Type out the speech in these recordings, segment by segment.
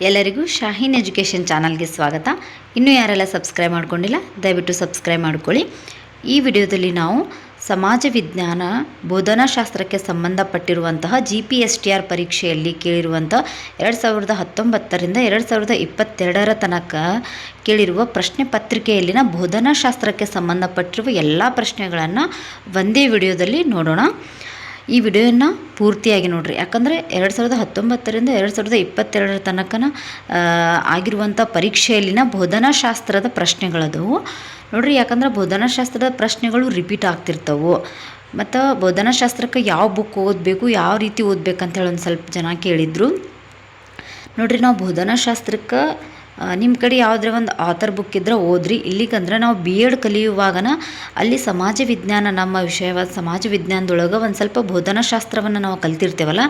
ಎಲ್ಲರಿಗೂ ಶಾಹೀನ್ ಎಜುಕೇಷನ್ ಚಾನಲ್ಗೆ ಸ್ವಾಗತ. ಇನ್ನೂ ಯಾರೆಲ್ಲ ಸಬ್ಸ್ಕ್ರೈಬ್ ಮಾಡ್ಕೊಂಡಿಲ್ಲ ದಯವಿಟ್ಟು ಸಬ್ಸ್ಕ್ರೈಬ್ ಮಾಡ್ಕೊಳ್ಳಿ. ಈ ವಿಡಿಯೋದಲ್ಲಿ ನಾವು ಸಮಾಜ ವಿಜ್ಞಾನ ಬೋಧನಾಶಾಸ್ತ್ರಕ್ಕೆ ಸಂಬಂಧಪಟ್ಟಿರುವಂತಹ GPSTR ಪರೀಕ್ಷೆಯಲ್ಲಿ ಕೇಳಿರುವಂಥ 2019ರಿಂದ 2022 ತನಕ ಕೇಳಿರುವ ಪ್ರಶ್ನೆ ಪತ್ರಿಕೆಯಲ್ಲಿನ ಬೋಧನಾಶಾಸ್ತ್ರಕ್ಕೆ ಸಂಬಂಧಪಟ್ಟಿರುವ ಎಲ್ಲ ಪ್ರಶ್ನೆಗಳನ್ನು ಒಂದೇ ವಿಡಿಯೋದಲ್ಲಿ ನೋಡೋಣ. ಈ ವಿಡಿಯೋನ ಪೂರ್ತಿಯಾಗಿ ನೋಡಿರಿ, ಯಾಕಂದರೆ 2019ರಿಂದ 2022 ತನಕ ಆಗಿರುವಂಥ ಪರೀಕ್ಷೆಯಲ್ಲಿನ ಬೋಧನಾಶಾಸ್ತ್ರದ ಪ್ರಶ್ನೆಗಳದವು ನೋಡಿರಿ. ಯಾಕಂದ್ರೆ ಬೋಧನಾಶಾಸ್ತ್ರದ ಪ್ರಶ್ನೆಗಳು ರಿಪೀಟ್ ಆಗ್ತಿರ್ತವೆ. ಮತ್ತು ಬೋಧನಾಶಾಸ್ತ್ರಕ್ಕೆ ಯಾವ ಬುಕ್ ಓದಬೇಕು, ಯಾವ ರೀತಿ ಓದಬೇಕಂತ ಹೇಳಿ ಒಂದು ಸ್ವಲ್ಪ ಜನ ಕೇಳಿದರು. ನೋಡಿರಿ, ನಾವು ಬೋಧನಾಶಾಸ್ತ್ರಕ್ಕೆ ನಿಮ್ಮ ಕಡೆ ಯಾವುದೇ ಒಂದು ಆಥರ್ ಬುಕ್ ಇದ್ದರೆ ಓದ್ರಿ. ಇಲ್ಲಿಗಂದ್ರೆ ನಾವು B.Ed ಕಲಿಯುವಾಗನ ಅಲ್ಲಿ ಸಮಾಜ ವಿಜ್ಞಾನ, ನಮ್ಮ ವಿಷಯವಾದ ಸಮಾಜ ವಿಜ್ಞಾನದೊಳಗೆ ಒಂದು ಸ್ವಲ್ಪ ಬೋಧನಾಶಾಸ್ತ್ರವನ್ನು ನಾವು ಕಲ್ತಿರ್ತೇವಲ್ಲ,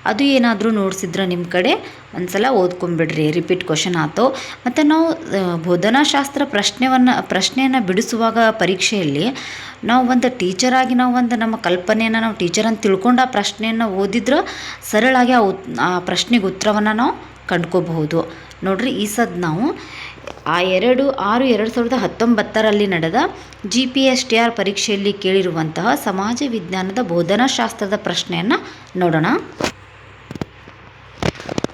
ಅದು ಏನಾದರೂ ನೋಡ್ಸಿದ್ರೆ ನಿಮ್ಮ ಕಡೆ ಒಂದು ಸಲ ಓದ್ಕೊಂಬಿಡ್ರಿ. ರಿಪೀಟ್ ಕ್ವಶನ್ ಆಯ್ತು. ಮತ್ತು ನಾವು ಬೋಧನಾಶಾಸ್ತ್ರ ಪ್ರಶ್ನೆಯನ್ನು ಬಿಡಿಸುವಾಗ ಪರೀಕ್ಷೆಯಲ್ಲಿ ನಾವು ಒಂದು ಟೀಚರಾಗಿ ನಾವು ಒಂದು ನಮ್ಮ ಕಲ್ಪನೆಯನ್ನು ನಾವು ಟೀಚರ್ ಅಂತ ತಿಳ್ಕೊಂಡು ಆ ಪ್ರಶ್ನೆಯನ್ನು ಓದಿದ್ರೆ ಸರಳಾಗಿ ಆ ಪ್ರಶ್ನೆಗೆ ಉತ್ತರವನ್ನು ನಾವು ಕಂಡ್ಕೋಬಹುದು. ನೋಡ್ರಿ, ಈ ಸದ್ ನಾವು 2/6/2019 ನಡೆದ GPSTR ಪರೀಕ್ಷೆಯಲ್ಲಿ ಕೇಳಿರುವಂತಹ ಸಮಾಜ ವಿಜ್ಞಾನದ ಬೋಧನಾಶಾಸ್ತ್ರದ ಪ್ರಶ್ನೆಯನ್ನು ನೋಡೋಣ.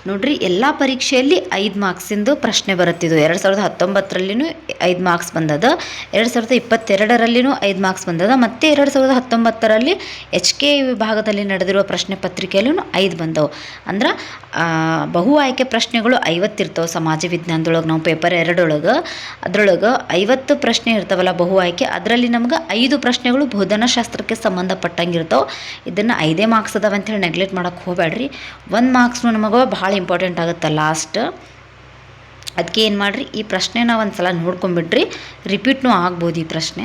ನೋಡ್ರಿ, ಎಲ್ಲ ಪರೀಕ್ಷೆಯಲ್ಲಿ 5 ಮಾರ್ಕ್ಸಿಂದು ಪ್ರಶ್ನೆ ಬರುತ್ತಿದ್ದು. 2019ರಲ್ಲಿನೂ 5 ಮಾರ್ಕ್ಸ್ ಬಂದದ, 2022ರಲ್ಲಿನೂ 5 ಮಾರ್ಕ್ಸ್ ಬಂದದ, ಮತ್ತು 2019ರಲ್ಲಿ HK ವಿಭಾಗದಲ್ಲಿ ನಡೆದಿರುವ ಪ್ರಶ್ನೆ ಪತ್ರಿಕೆಯಲ್ಲೂ 5 ಬಂದವು. ಅಂದ್ರೆ ಬಹು ಆಯ್ಕೆ ಪ್ರಶ್ನೆಗಳು 50 ಇರ್ತವೆ ಸಮಾಜ ವಿಜ್ಞಾನದೊಳಗೆ. ನಾವು ಪೇಪರ್ 2 ಒಳಗೆ ಅದರೊಳಗೆ 50 ಪ್ರಶ್ನೆ ಇರ್ತಾವಲ್ಲ ಬಹು ಆಯ್ಕೆ, ಅದರಲ್ಲಿ ನಮ್ಗೆ 5 ಪ್ರಶ್ನೆಗಳು ಬೋಧನಾಶಾಸ್ತ್ರಕ್ಕೆ ಸಂಬಂಧಪಟ್ಟಂಗೆ ಇರ್ತಾವೆ. ಇದನ್ನು 5 ಮಾರ್ಕ್ಸ್ ಅದಾವ ಅಂಥೇಳಿ ನೆಗ್ಲೆಕ್ಟ್ ಮಾಡೋಕ್ಕೆ ಹೋಗಬೇಡ್ರಿ. 1 ಮಾರ್ಕ್ಸ್ನು ನಮಗೆ ಭಾಳ ಇಂಪಾರ್ಟೆಂಟ್ ಆಗುತ್ತೆ ಲಾಸ್ಟ್. ಅದಕ್ಕೆ ಏನು ಮಾಡಿರಿ, ಈ ಪ್ರಶ್ನೆನ ಒಂದು ಸಲ ನೋಡ್ಕೊಂಬಿಡ್ರಿ. ರಿಪೀಟ್ನೂ ಆಗ್ಬೋದು ಈ ಪ್ರಶ್ನೆ.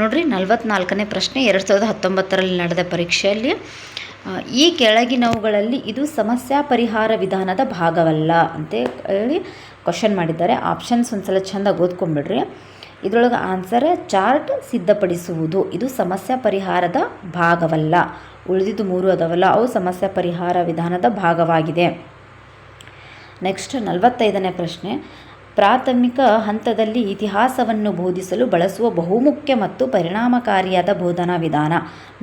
ನೋಡಿರಿ, 44ನೇ ಪ್ರಶ್ನೆ 2019ರಲ್ಲಿ ನಡೆದ ಪರೀಕ್ಷೆಯಲ್ಲಿ ಈ ಕೆಳಗಿನವುಗಳಲ್ಲಿ ಇದು ಸಮಸ್ಯಾ ಪರಿಹಾರ ವಿಧಾನದ ಭಾಗವಲ್ಲ ಅಂತ ಹೇಳಿ ಕ್ವಶನ್ ಮಾಡಿದ್ದಾರೆ. ಆಪ್ಷನ್ಸ್ ಒಂದು ಸಲ ಚೆಂದಾಗಿ ಓದ್ಕೊಂಬಿಡ್ರಿ. ಇದರೊಳಗೆ ಆನ್ಸರ್ ಚಾರ್ಟ್ ಸಿದ್ಧಪಡಿಸುವುದು, ಇದು ಸಮಸ್ಯಾ ಪರಿಹಾರದ ಭಾಗವಲ್ಲ. ಉಳಿದಿದ್ದು 3 ಅದಾವಲ್ಲ, ಅವು ಸಮಸ್ಯಾ ಪರಿಹಾರ ವಿಧಾನದ ಭಾಗವಾಗಿದೆ. ನೆಕ್ಸ್ಟ್ 45ನೇ ಪ್ರಶ್ನೆ, ಪ್ರಾಥಮಿಕ ಹಂತದಲ್ಲಿ ಇತಿಹಾಸವನ್ನು ಬೋಧಿಸಲು ಬಳಸುವ ಬಹುಮುಖ್ಯ ಮತ್ತು ಪರಿಣಾಮಕಾರಿಯಾದ ಬೋಧನಾ ವಿಧಾನ.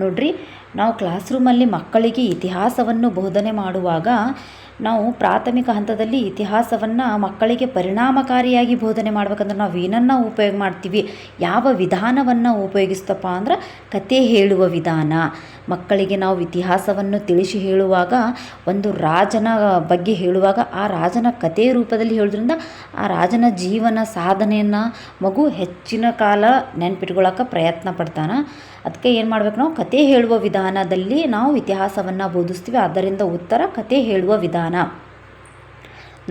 ನೋಡ್ರಿ, ನಾವು ಕ್ಲಾಸ್ ರೂಮಲ್ಲಿ ಮಕ್ಕಳಿಗೆ ಇತಿಹಾಸವನ್ನು ಬೋಧನೆ ಮಾಡುವಾಗ ನಾವು ಪ್ರಾಥಮಿಕ ಹಂತದಲ್ಲಿ ಇತಿಹಾಸವನ್ನು ಮಕ್ಕಳಿಗೆ ಪರಿಣಾಮಕಾರಿಯಾಗಿ ಬೋಧನೆ ಮಾಡ್ಬೇಕಂದ್ರೆ ನಾವು ಏನನ್ನು ಉಪಯೋಗ ಮಾಡ್ತೀವಿ, ಯಾವ ವಿಧಾನವನ್ನು ಉಪಯೋಗಿಸ್ತಪ್ಪ ಅಂದ್ರೆ ಕತೆ ಹೇಳುವ ವಿಧಾನ. ಮಕ್ಕಳಿಗೆ ನಾವು ಇತಿಹಾಸವನ್ನು ತಿಳಿಸಿ ಹೇಳುವಾಗ, ಒಂದು ರಾಜನ ಬಗ್ಗೆ ಹೇಳುವಾಗ ಆ ರಾಜನ ಕಥೆ ರೂಪದಲ್ಲಿ ಹೇಳೋದ್ರಿಂದ ಆ ರಾಜನ ಜೀವನ ಸಾಧನೆಯನ್ನು ಮಗು ಹೆಚ್ಚಿನ ಕಾಲ ನೆನ್ಪಿಟ್ಕೊಳ್ಳೋಕೆ ಪ್ರಯತ್ನ ಪಡ್ತಾನೆ. ಅದಕ್ಕೆ ಏನು ಮಾಡ್ಬೇಕು, ನಾವು ಕತೆ ಹೇಳುವ ವಿಧಾನದಲ್ಲಿ ನಾವು ಇತಿಹಾಸವನ್ನು ಬೋಧಿಸ್ತೀವಿ. ಆದ್ದರಿಂದ ಉತ್ತರ ಕತೆ ಹೇಳುವ ವಿಧಾನ.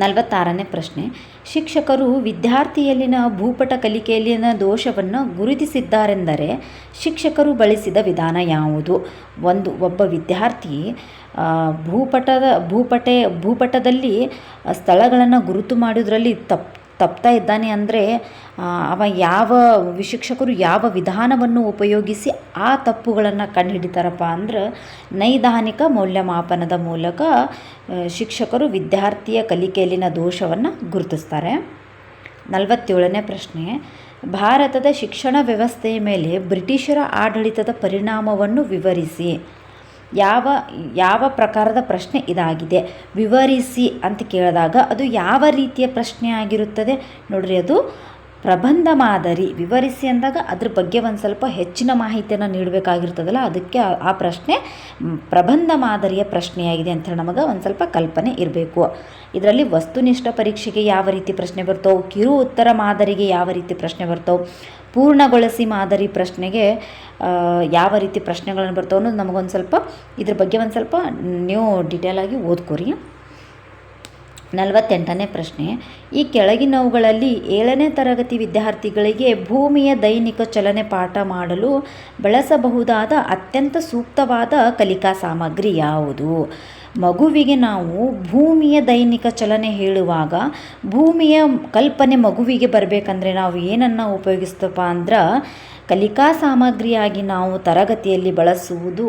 46ನೇ ಪ್ರಶ್ನೆ, ಶಿಕ್ಷಕರು ವಿದ್ಯಾರ್ಥಿಯಲ್ಲಿನ ಭೂಪಟ ಕಲಿಕೆಯಲ್ಲಿನ ದೋಷವನ್ನು ಗುರುತಿಸಿದ್ದಾರೆಂದರೆ ಶಿಕ್ಷಕರು ಬಳಸಿದ ವಿಧಾನ ಯಾವುದು? ಒಬ್ಬ ವಿದ್ಯಾರ್ಥಿ ಭೂಪಟದಲ್ಲಿ ಸ್ಥಳಗಳನ್ನು ಗುರುತು ಮಾಡೋದ್ರಲ್ಲಿ ತಪ್ತಾ ಇದ್ದಾನೆ ಅಂದರೆ ಶಿಕ್ಷಕರು ಯಾವ ವಿಧಾನವನ್ನು ಉಪಯೋಗಿಸಿ ಆ ತಪ್ಪುಗಳನ್ನು ಕಂಡುಹಿಡಿತಾರಪ್ಪ ಅಂದ್ರೆ ನೈದಾನಿಕ ಮೌಲ್ಯಮಾಪನದ ಮೂಲಕ ಶಿಕ್ಷಕರು ವಿದ್ಯಾರ್ಥಿಯ ಕಲಿಕೆಯಲ್ಲಿನ ದೋಷವನ್ನು ಗುರುತಿಸ್ತಾರೆ. 47ನೇ ಪ್ರಶ್ನೆ, ಭಾರತದ ಶಿಕ್ಷಣ ವ್ಯವಸ್ಥೆಯ ಮೇಲೆ ಬ್ರಿಟಿಷರ ಆಡಳಿತದ ಪರಿಣಾಮವನ್ನು ವಿವರಿಸಿ. ಯಾವ ಪ್ರಕಾರದ ಪ್ರಶ್ನೆ ಇದಾಗಿದೆ? ವಿವರಿಸಿ ಅಂತ ಕೇಳಿದಾಗ ಅದು ಯಾವ ರೀತಿಯ ಪ್ರಶ್ನೆ ಆಗಿರುತ್ತದೆ? ನೋಡ್ರಿ, ಅದು ಪ್ರಬಂಧ ಮಾದರಿ. ವಿವರಿಸಿ ಅಂದಾಗ ಅದ್ರ ಬಗ್ಗೆ ಒಂದು ಸ್ವಲ್ಪ ಹೆಚ್ಚಿನ ಮಾಹಿತಿಯನ್ನು ನೀಡಬೇಕಾಗಿರ್ತದಲ್ಲ, ಅದಕ್ಕೆ ಆ ಪ್ರಶ್ನೆ ಪ್ರಬಂಧ ಮಾದರಿಯ ಪ್ರಶ್ನೆಯಾಗಿದೆ ಅಂತ ನಮಗೆ ಒಂದು ಸ್ವಲ್ಪ ಕಲ್ಪನೆ ಇರಬೇಕು. ಇದರಲ್ಲಿ ವಸ್ತುನಿಷ್ಠ ಪರೀಕ್ಷೆಗೆ ಯಾವ ರೀತಿ ಪ್ರಶ್ನೆ ಬರ್ತವೆ, ಕಿರು ಉತ್ತರ ಮಾದರಿಗೆ ಯಾವ ರೀತಿ ಪ್ರಶ್ನೆ ಬರ್ತವೆ, ಪೂರ್ಣಗೊಳಿಸಿ ಮಾದರಿ ಪ್ರಶ್ನೆಗೆ ಯಾವ ರೀತಿ ಪ್ರಶ್ನೆಗಳನ್ನು ಬರ್ತವೆ ಅನ್ನೋದು ನಮಗೊಂದು ಸ್ವಲ್ಪ ಇದ್ರ ಬಗ್ಗೆ ಒಂದು ಸ್ವಲ್ಪ ನೀವು ಡಿಟೇಲಾಗಿ ಓದ್ಕೊರಿ. 48ನೇ ಪ್ರಶ್ನೆ, ಈ ಕೆಳಗಿನವುಗಳಲ್ಲಿ 7ನೇ ತರಗತಿ ವಿದ್ಯಾರ್ಥಿಗಳಿಗೆ ಭೂಮಿಯ ದೈನಿಕ ಚಲನೆ ಪಾಠ ಮಾಡಲು ಬಳಸಬಹುದಾದ ಅತ್ಯಂತ ಸೂಕ್ತವಾದ ಕಲಿಕಾ ಸಾಮಗ್ರಿ ಯಾವುದು? ಮಗುವಿಗೆ ನಾವು ಭೂಮಿಯ ದೈನಿಕ ಚಲನೆ ಹೇಳುವಾಗ ಭೂಮಿಯ ಕಲ್ಪನೆ ಮಗುವಿಗೆ ಬರಬೇಕಂದ್ರೆ ನಾವು ಏನನ್ನು ಉಪಯೋಗಿಸ್ತಪ್ಪ ಅಂದ್ರೆ ಕಲಿಕಾ ಸಾಮಗ್ರಿಯಾಗಿ ನಾವು ತರಗತಿಯಲ್ಲಿ ಬಳಸುವುದು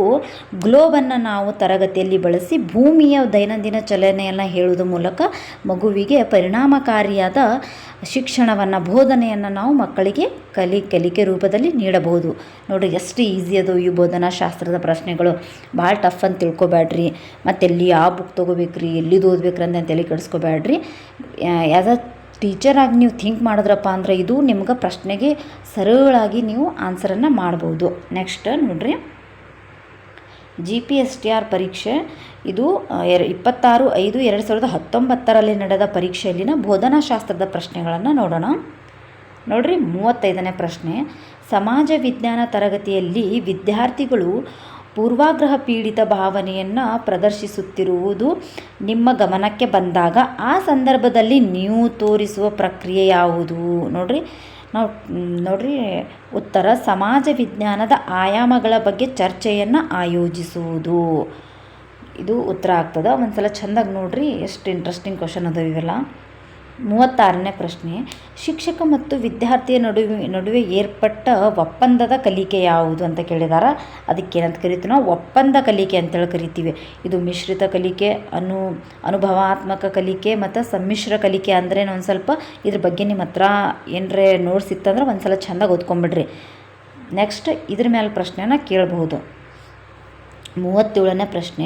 ಗ್ಲೋಬನ್ನು ನಾವು ತರಗತಿಯಲ್ಲಿ ಬಳಸಿ ಭೂಮಿಯ ದೈನಂದಿನ ಚಲನೆಯನ್ನು ಹೇಳುವುದರ ಮೂಲಕ ಮಗುವಿಗೆ ಪರಿಣಾಮಕಾರಿಯಾದ ಶಿಕ್ಷಣವನ್ನು ಬೋಧನೆಯನ್ನು ನಾವು ಮಕ್ಕಳಿಗೆ ಕಲಿಕೆ ರೂಪದಲ್ಲಿ ನೀಡಬಹುದು. ನೋಡಿ ಎಷ್ಟು ಈಸಿ ಅದು ಈ ಬೋಧನಾ ಶಾಸ್ತ್ರದ ಪ್ರಶ್ನೆಗಳು. ಭಾಳ ಟಫ್ ಅಂತ ತಿಳ್ಕೊಬೇಡ್ರಿ. ಮತ್ತು ಎಲ್ಲಿ ಯಾವ ಬುಕ್ ತೊಗೋಬೇಕ್ರಿ, ಎಲ್ಲಿದು ಓದ್ಬೇಕ್ರಿ ಅಂತ ತಲೆ ಕೆಡಿಸ್ಕೋಬೇಡ್ರಿ. ಆ್ಯಸ್ ಅ ಟೀಚರಾಗಿ ನೀವು ಥಿಂಕ್ ಮಾಡಿದ್ರಪ್ಪ ಅಂದ್ರೆ ಇದು ನಿಮ್ಗೆ ಪ್ರಶ್ನೆಗೆ ಸರಳಾಗಿ ನೀವು ಆನ್ಸರನ್ನು ಮಾಡ್ಬೋದು. ನೆಕ್ಸ್ಟ್ ನೋಡ್ರಿ, GPSTR ಪರೀಕ್ಷೆ ಇದು 26/5/2019 ನಡೆದ ಪರೀಕ್ಷೆಯಲ್ಲಿನ ಬೋಧನಾಶಾಸ್ತ್ರದ ಪ್ರಶ್ನೆಗಳನ್ನು ನೋಡೋಣ. ನೋಡ್ರಿ, 35ನೇ ಪ್ರಶ್ನೆ. ಸಮಾಜ ವಿಜ್ಞಾನ ತರಗತಿಯಲ್ಲಿ ವಿದ್ಯಾರ್ಥಿಗಳು ಪೂರ್ವಾಗ್ರಹ ಪೀಡಿತ ಭಾವನೆಯನ್ನು ಪ್ರದರ್ಶಿಸುತ್ತಿರುವುದು ನಿಮ್ಮ ಗಮನಕ್ಕೆ ಬಂದಾಗ ಆ ಸಂದರ್ಭದಲ್ಲಿ ನೀವು ತೋರಿಸುವ ಪ್ರಕ್ರಿಯೆ ಯಾವುದು? ನೋಡ್ರಿ ಉತ್ತರ, ಸಮಾಜ ವಿಜ್ಞಾನದ ಆಯಾಮಗಳ ಬಗ್ಗೆ ಚರ್ಚೆಯನ್ನು ಆಯೋಜಿಸುವುದು. ಇದು ಉತ್ತರ ಆಗ್ತದೆ. ಒಂದ್ಸಲ ಚೆಂದಾಗಿ ನೋಡ್ರಿ, ಎಷ್ಟು ಇಂಟ್ರೆಸ್ಟಿಂಗ್ ಕ್ವಶನ್ ಅದಾವ ಇವೆಲ್ಲ. 36ನೇ ಪ್ರಶ್ನೆ. ಶಿಕ್ಷಕ ಮತ್ತು ವಿದ್ಯಾರ್ಥಿಯ ನಡುವೆ ಏರ್ಪಟ್ಟ ಒಪ್ಪಂದದ ಕಲಿಕೆ ಯಾವುದು ಅಂತ ಕೇಳಿದಾರ. ಅದಕ್ಕೇನಂತ ಕರಿತೀವಿ ನಾವು? ಒಪ್ಪಂದ ಕಲಿಕೆ ಅಂತೇಳಿ ಕರಿತೀವಿ. ಇದು ಮಿಶ್ರಿತ ಕಲಿಕೆ, ಅನುಭವಾತ್ಮಕ ಕಲಿಕೆ ಮತ್ತು ಸಮ್ಮಿಶ್ರ ಕಲಿಕೆ ಅಂದ್ರೆ ಒಂದು ಸ್ವಲ್ಪ ಇದ್ರ ಬಗ್ಗೆ ನಿಮ್ಮ ಹತ್ರ ಏನರೇ ನೋಟ್ಸ್ ಇತ್ತಂದ್ರೆ ಒಂದು ಸಲ ಚೆಂದಾಗಿ ಓದ್ಕೊಂಬಿಡ್ರಿ. ನೆಕ್ಸ್ಟ್ ಇದ್ರ ಮೇಲೆ ಪ್ರಶ್ನೆನ ಕೇಳಬಹುದು. 37ನೇ ಪ್ರಶ್ನೆ.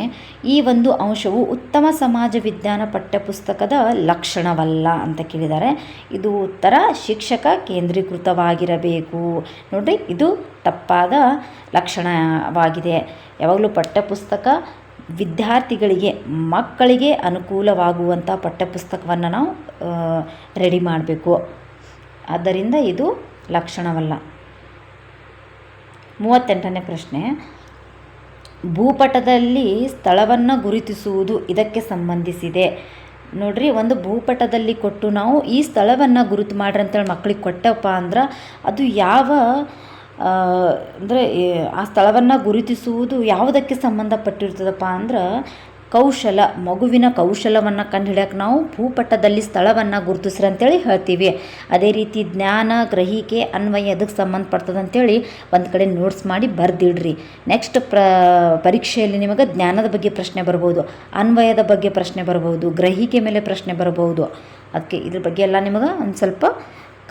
ಈ ಒಂದು ಅಂಶವು ಉತ್ತಮ ಸಮಾಜ ವಿಜ್ಞಾನ ಪಠ್ಯಪುಸ್ತಕದ ಲಕ್ಷಣವಲ್ಲ ಅಂತ ಕೇಳಿದ್ದಾರೆ. ಇದು ಉತ್ತರ, ಶಿಕ್ಷಕ ಕೇಂದ್ರೀಕೃತವಾಗಿರಬೇಕು. ನೋಡಿರಿ, ಇದು ತಪ್ಪಾದ ಲಕ್ಷಣವಾಗಿದೆ. ಯಾವಾಗಲೂ ಪಠ್ಯಪುಸ್ತಕ ವಿದ್ಯಾರ್ಥಿಗಳಿಗೆ, ಮಕ್ಕಳಿಗೆ ಅನುಕೂಲವಾಗುವಂಥ ಪಠ್ಯಪುಸ್ತಕವನ್ನು ನಾವು ರೆಡಿ ಮಾಡಬೇಕು. ಆದ್ದರಿಂದ ಇದು ಲಕ್ಷಣವಲ್ಲ. 38ನೇ ಪ್ರಶ್ನೆ. ಭೂಪಟದಲ್ಲಿ ಸ್ಥಳವನ್ನು ಗುರುತಿಸುವುದು ಇದಕ್ಕೆ ಸಂಬಂಧಿಸಿದೆ. ನೋಡ್ರಿ, ಒಂದು ಭೂಪಟದಲ್ಲಿ ಕೊಟ್ಟು ನಾವು ಈ ಸ್ಥಳವನ್ನು ಗುರುತು ಮಾಡ್ರಿ ಅಂತೇಳಿ ಮಕ್ಕಳಿಗೆ ಕೊಟ್ಟಪ್ಪ ಅಂದ್ರೆ ಅದು ಯಾವ ಅಂದರೆ ಆ ಸ್ಥಳವನ್ನು ಗುರುತಿಸುವುದು ಯಾವುದಕ್ಕೆ ಸಂಬಂಧಪಟ್ಟಿರ್ತದಪ್ಪ ಅಂದ್ರೆ ಕೌಶಲ, ಮಗುವಿನ ಕೌಶಲವನ್ನು ಕಂಡುಹಿಡಿಯೋಕೆ ನಾವು ಭೂಪಟದಲ್ಲಿ ಸ್ಥಳವನ್ನು ಗುರುತಿಸ್ರಿ ಅಂತೇಳಿ ಹೇಳ್ತೀವಿ. ಅದೇ ರೀತಿ ಜ್ಞಾನ, ಗ್ರಹಿಕೆ, ಅನ್ವಯ ಅದಕ್ಕೆ ಸಂಬಂಧಪಡ್ತದೆ ಅಂತೇಳಿ ಒಂದು ಕಡೆ ನೋಟ್ಸ್ ಮಾಡಿ ಬರೆದಿಡ್ರಿ. ನೆಕ್ಸ್ಟ್ ಪರೀಕ್ಷೆಯಲ್ಲಿ ನಿಮಗೆ ಜ್ಞಾನದ ಬಗ್ಗೆ ಪ್ರಶ್ನೆ ಬರ್ಬೋದು, ಅನ್ವಯದ ಬಗ್ಗೆ ಪ್ರಶ್ನೆ ಬರ್ಬೋದು, ಗ್ರಹಿಕೆ ಮೇಲೆ ಪ್ರಶ್ನೆ ಬರ್ಬೋದು. ಅದಕ್ಕೆ ಇದ್ರ ಬಗ್ಗೆ ಎಲ್ಲ ನಿಮಗೆ ಒಂದು ಸ್ವಲ್ಪ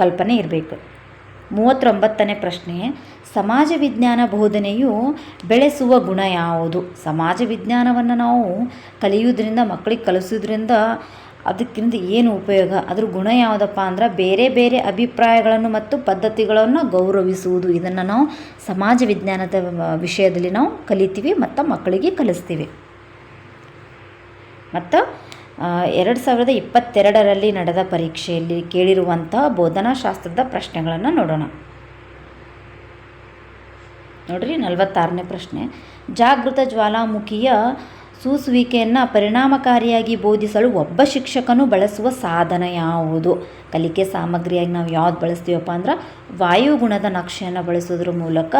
ಕಲ್ಪನೆ ಇರಬೇಕು. 39ನೇ ಪ್ರಶ್ನೆ. ಸಮಾಜ ವಿಜ್ಞಾನ ಬೋಧನೆಯು ಬೆಳೆಸುವ ಗುಣ ಯಾವುದು? ಸಮಾಜ ವಿಜ್ಞಾನವನ್ನು ನಾವು ಕಲಿಯೋದ್ರಿಂದ, ಮಕ್ಕಳಿಗೆ ಕಲಿಸೋದ್ರಿಂದ ಅದಕ್ಕಿಂತ ಏನು ಉಪಯೋಗ? ಅದ್ರ ಗುಣ ಯಾವುದಪ್ಪ ಅಂದ್ರೆ ಬೇರೆ ಬೇರೆ ಅಭಿಪ್ರಾಯಗಳನ್ನು ಮತ್ತು ಪದ್ಧತಿಗಳನ್ನು ಗೌರವಿಸುವುದು. ಇದನ್ನು ನಾವು ಸಮಾಜ ವಿಜ್ಞಾನದ ವಿಷಯದಲ್ಲಿ ನಾವು ಕಲಿತೀವಿ ಮತ್ತು ಮಕ್ಕಳಿಗೆ ಕಲಿಸ್ತೀವಿ. ಮತ್ತು 2022 ನಡೆದ ಪರೀಕ್ಷೆಯಲ್ಲಿ ಕೇಳಿರುವಂಥ ಬೋಧನಾಶಾಸ್ತ್ರದ ಪ್ರಶ್ನೆಗಳನ್ನು ನೋಡೋಣ. ನೋಡ್ರಿ, 46ನೇ ಪ್ರಶ್ನೆ. ಜಾಗೃತ ಜ್ವಾಲಾಮುಖಿಯ ಸೂಸುವಿಕೆಯನ್ನು ಪರಿಣಾಮಕಾರಿಯಾಗಿ ಬೋಧಿಸಲು ಒಬ್ಬ ಶಿಕ್ಷಕನು ಬಳಸುವ ಸಾಧನ ಯಾವುದು? ಕಲಿಕೆ ಸಾಮಗ್ರಿಯಾಗಿ ನಾವು ಯಾವ್ದು ಬಳಸ್ತೀವಪ್ಪ ಅಂದ್ರೆ ವಾಯುಗುಣದ ನಕ್ಷೆಯನ್ನು ಬಳಸೋದ್ರ ಮೂಲಕ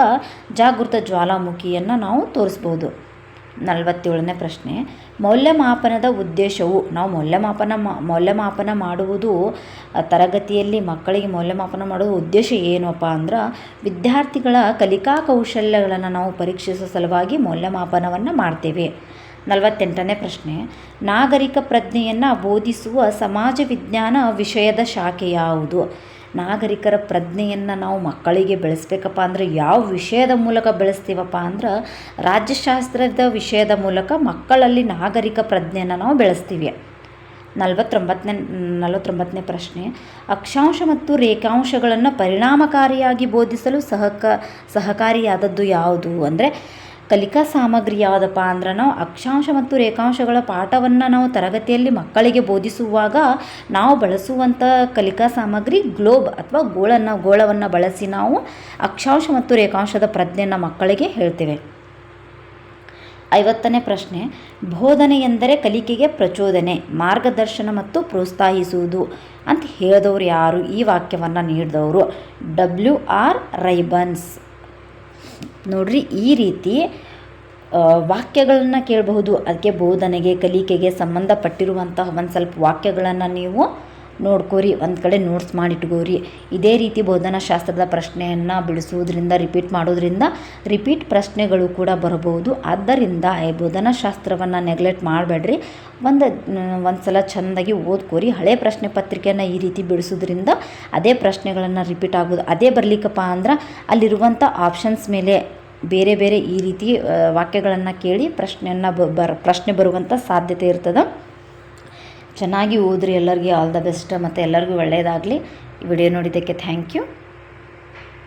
ಜಾಗೃತ ಜ್ವಾಲಾಮುಖಿಯನ್ನು ನಾವು ತೋರಿಸ್ಬೋದು. 47ನೇ ಪ್ರಶ್ನೆ. ಮೌಲ್ಯಮಾಪನದ ಉದ್ದೇಶವು? ನಾವು ಮೌಲ್ಯಮಾಪನ ಮಾಡುವುದು ತರಗತಿಯಲ್ಲಿ ಮಕ್ಕಳಿಗೆ ಮೌಲ್ಯಮಾಪನ ಮಾಡುವ ಉದ್ದೇಶ ಏನಪ್ಪ ಅಂದ್ರೆ ವಿದ್ಯಾರ್ಥಿಗಳ ಕಲಿಕಾ ಕೌಶಲ್ಯಗಳನ್ನು ನಾವು ಪರೀಕ್ಷಿಸುವ ಸಲುವಾಗಿ ಮೌಲ್ಯಮಾಪನವನ್ನು ಮಾಡ್ತೇವೆ. 48ನೇ ಪ್ರಶ್ನೆ. ನಾಗರಿಕ ಪ್ರಜ್ಞೆಯನ್ನು ಬೋಧಿಸುವ ಸಮಾಜ ವಿಜ್ಞಾನ ವಿಷಯದ ಶಾಖೆ ಯಾವುದು? ನಾಗರಿಕರ ಪ್ರಜ್ಞೆಯನ್ನು ನಾವು ಮಕ್ಕಳಿಗೆ ಬೆಳೆಸ್ಬೇಕಪ್ಪ ಅಂದ್ರೆ ಯಾವ ವಿಷಯದ ಮೂಲಕ ಬೆಳೆಸ್ತೀವಪ್ಪ ಅಂದ್ರೆ ರಾಜ್ಯಶಾಸ್ತ್ರದ ವಿಷಯದ ಮೂಲಕ ಮಕ್ಕಳಲ್ಲಿ ನಾಗರಿಕ ಪ್ರಜ್ಞೆಯನ್ನು ನಾವು ಬೆಳೆಸ್ತೀವಿ. 49ನೇ ಪ್ರಶ್ನೆ. ಅಕ್ಷಾಂಶ ಮತ್ತು ರೇಖಾಂಶಗಳನ್ನು ಪರಿಣಾಮಕಾರಿಯಾಗಿ ಬೋಧಿಸಲು ಸಹಕಾರಿಯಾದದ್ದು ಯಾವುದು? ಅಂದರೆ ಕಲಿಕಾ ಸಾಮಗ್ರಿ ಯಾವುದಪ್ಪ ಅಂದ್ರೆ ನಾವು ಅಕ್ಷಾಂಶ ಮತ್ತು ರೇಖಾಂಶಗಳ ಪಾಠವನ್ನು ನಾವು ತರಗತಿಯಲ್ಲಿ ಮಕ್ಕಳಿಗೆ ಬೋಧಿಸುವಾಗ ನಾವು ಬಳಸುವಂಥ ಕಲಿಕಾ ಸಾಮಗ್ರಿ ಗ್ಲೋಬ್ ಅಥವಾ ಗೋಳವನ್ನು ಬಳಸಿ ನಾವು ಅಕ್ಷಾಂಶ ಮತ್ತು ರೇಖಾಂಶದ ಪ್ರಜ್ಞೆಯನ್ನು ಮಕ್ಕಳಿಗೆ ಹೇಳ್ತೇವೆ. 50ನೇ ಪ್ರಶ್ನೆ. ಬೋಧನೆ ಎಂದರೆ ಕಲಿಕೆಗೆ ಪ್ರಚೋದನೆ, ಮಾರ್ಗದರ್ಶನ ಮತ್ತು ಪ್ರೋತ್ಸಾಹಿಸುವುದು ಅಂತ ಹೇಳಿದವರು ಯಾರು? ಈ ವಾಕ್ಯವನ್ನು ನೀಡಿದವರು WR ರೈಬನ್ಸ್. ನೋಡ್ರಿ, ಈ ರೀತಿ ವಾಕ್ಯಗಳನ್ನು ಕೇಳಬಹುದು. ಅದಕ್ಕೆ ಬೋಧನೆಗೆ, ಕಲಿಕೆಗೆ ಸಂಬಂಧಪಟ್ಟಿರುವಂತಹ ಒಂದು ಸ್ವಲ್ಪ ವಾಕ್ಯಗಳನ್ನು ನೀವು ನೋಡ್ಕೋರಿ, ಒಂದು ಕಡೆ ನೋಟ್ಸ್ ಮಾಡಿಟ್ಕೋರಿ. ಇದೇ ರೀತಿ ಬೋಧನಾಶಾಸ್ತ್ರದ ಪ್ರಶ್ನೆಯನ್ನು ಬಿಡಿಸುವುದರಿಂದ, ರಿಪೀಟ್ ಮಾಡೋದ್ರಿಂದ ರಿಪೀಟ್ ಪ್ರಶ್ನೆಗಳು ಕೂಡ ಬರಬಹುದು. ಆದ್ದರಿಂದ ಈ ಬೋಧನಾಶಾಸ್ತ್ರವನ್ನು ನೆಗ್ಲೆಕ್ಟ್ ಮಾಡಬೇಡ್ರಿ. ಒಂದು ಸಲ ಚೆಂದಾಗಿ ಓದ್ಕೋರಿ. ಹಳೆ ಪ್ರಶ್ನೆ ಪತ್ರಿಕೆಯನ್ನು ಈ ರೀತಿ ಬಿಡಿಸೋದ್ರಿಂದ ಅದೇ ಪ್ರಶ್ನೆಗಳನ್ನು ರಿಪೀಟ್ ಆಗೋದು. ಅದೇ ಬರಲಿಕ್ಕಪ್ಪ ಅಂದ್ರೆ ಅಲ್ಲಿರುವಂಥ ಆಪ್ಷನ್ಸ್ ಮೇಲೆ ಬೇರೆ ಬೇರೆ ಈ ರೀತಿ ವಾಕ್ಯಗಳನ್ನು ಕೇಳಿ ಪ್ರಶ್ನೆ ಬರುವಂಥ ಸಾಧ್ಯತೆ ಇರ್ತದೆ. ಚೆನ್ನಾಗಿ ಓದ್ರಿ. ಎಲ್ಲರಿಗೂ ಆಲ್ ದ ಬೆಸ್ಟ್ ಮತ್ತು ಎಲ್ಲರಿಗೂ ಒಳ್ಳೆಯದಾಗಲಿ. ಈ ವಿಡಿಯೋ ನೋಡಿದ್ದಕ್ಕೆ ಥ್ಯಾಂಕ್ ಯು.